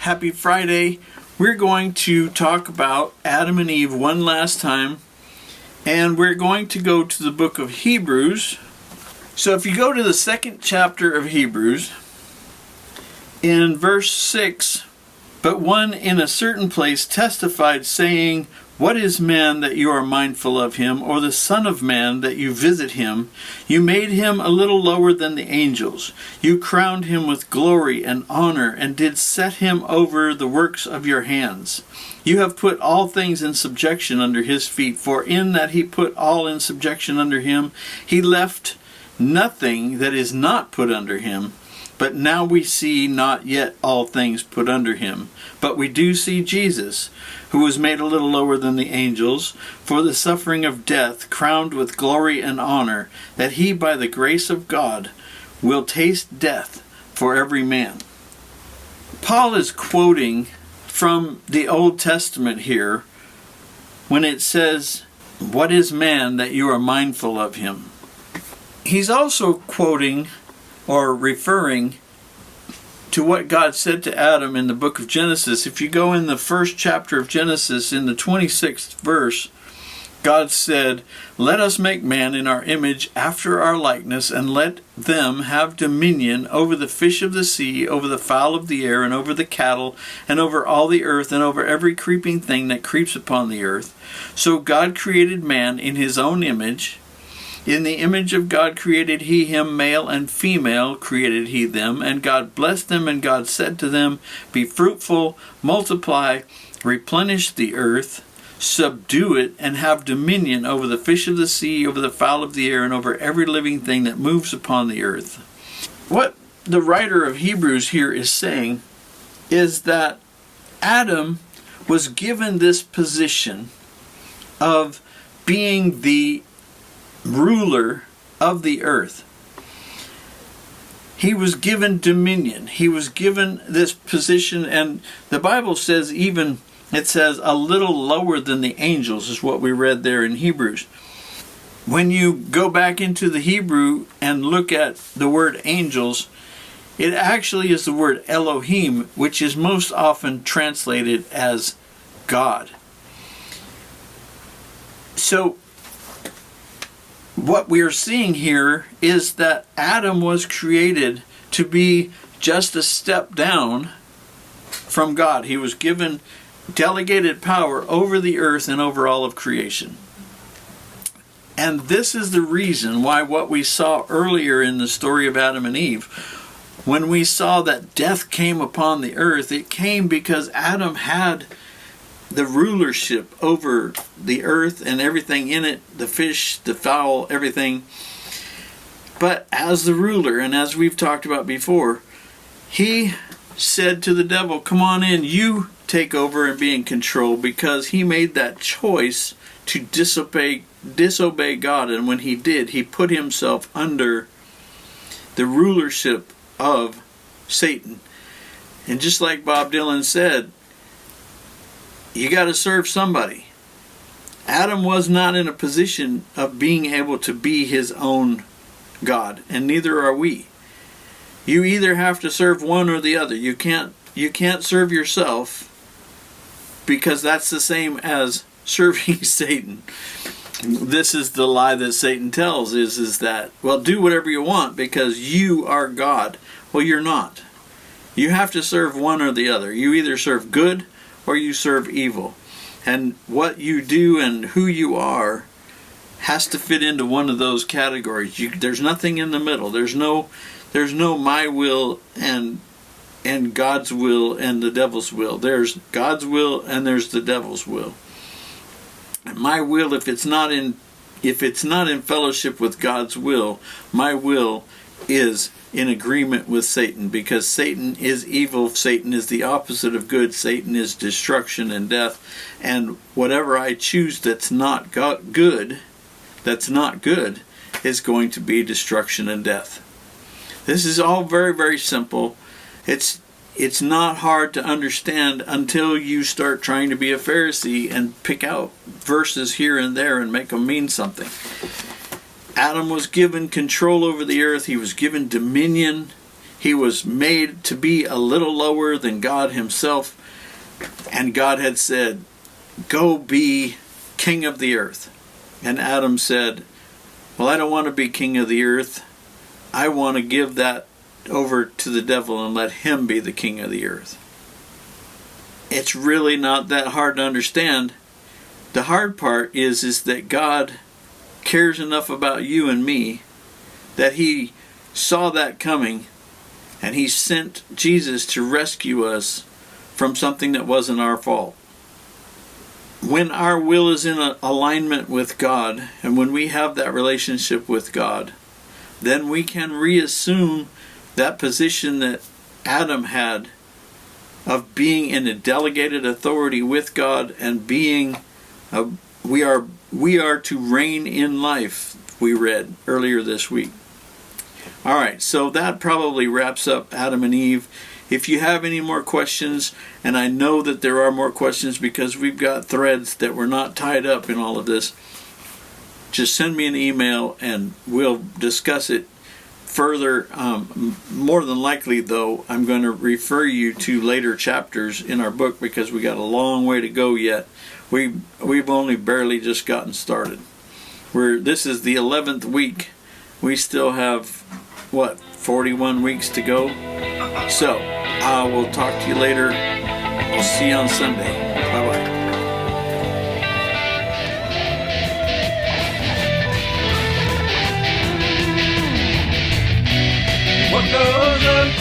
Happy Friday. We're going to talk about Adam and Eve one last time, and we're going to go to the book of Hebrews. So if you go to the second chapter of Hebrews, in verse 6, "But one in a certain place testified, saying, What is man that you are mindful of him, or the son of man that you visit him? You made him a little lower than the angels. You crowned him with glory and honor, and did set him over the works of your hands. You have put all things in subjection under his feet, for in that he put all in subjection under him, he left nothing that is not put under him. But now we see not yet all things put under him. But we do see Jesus, who was made a little lower than the angels, for the suffering of death, crowned with glory and honor, that he by the grace of God will taste death for every man." Paul is quoting from the Old Testament here when it says, "What is man that you are mindful of him?" He's also quoting or referring to what God said to Adam in the book of Genesis. If you go in the first chapter of Genesis, in the 26th verse, God said, "Let us make man in our image after our likeness, and let them have dominion over the fish of the sea, over the fowl of the air, and over the cattle, and over all the earth, and over every creeping thing that creeps upon the earth." So God created man in his own image. In the image of God created he him, male and female created he them. And God blessed them, and God said to them, "Be fruitful, multiply, replenish the earth, subdue it, and have dominion over the fish of the sea, over the fowl of the air, and over every living thing that moves upon the earth." What the writer of Hebrews here is saying is that Adam was given this position of being the ruler of the earth. He was given dominion. He was given this position, and the Bible says it says a little lower than the angels is what we read there in Hebrews. When you go back into the Hebrew and look at the word angels, it actually is the word Elohim, which is most often translated as God. So what we are seeing here is that Adam was created to be just a step down from God. He was given delegated power over the earth and over all of creation. And this is the reason why what we saw earlier in the story of Adam and Eve, when we saw that death came upon the earth, it came because Adam had the rulership over the earth and everything in it, the fish, the fowl, everything. But as the ruler, and as we've talked about before, he said to the devil, "Come on in, you take over and be in control," because he made that choice to disobey God. And when he did, he put himself under the rulership of Satan. And just like Bob Dylan said, you got to serve somebody. Adam was not in a position of being able to be his own God, and neither are we. You either have to serve one or the other. You can't serve yourself, because that's the same as serving Satan. This is the lie that Satan tells, is that, well, do whatever you want because you are God. Well, you're not. You have to serve one or the other. You either serve good or you serve evil. And what you do and who you are has to fit into one of those categories. There's nothing in the middle. There's no my will and God's will and the devil's will. There's God's will and there's the devil's will. And my will, if it's not in fellowship with God's will, my will is in agreement with Satan, because Satan is evil. Satan is the opposite of good. Satan is destruction and death. And whatever I choose that's not good, is going to be destruction and death. This is all very, very simple. It's not hard to understand until you start trying to be a Pharisee and pick out verses here and there and make them mean something. Adam was given control over the earth. He was given dominion. He was made to be a little lower than God himself, and God had said, go be king of the earth. And Adam said, well, I don't want to be king of the earth. I want to give that over to the devil and let him be the king of the earth. It's really not that hard to understand. The hard part is that God cares enough about you and me that he saw that coming, and he sent Jesus to rescue us from something that wasn't our fault. When our will is in alignment with God, and when we have that relationship with God, then we can reassume that position that Adam had of being in a delegated authority with God and being we are to reign in life, we read earlier this week. All right, so that probably wraps up Adam and Eve. If you have any more questions, and I know that there are more questions because we've got threads that were not tied up in all of this, just send me an email and we'll discuss it further. More than likely, though, I'm going to refer you to later chapters in our book because we got a long way to go yet. We've only barely just gotten started. This is the 11th week. We still have, 41 weeks to go? So, I will talk to you later. I'll see you on Sunday. Bye-bye. What goes up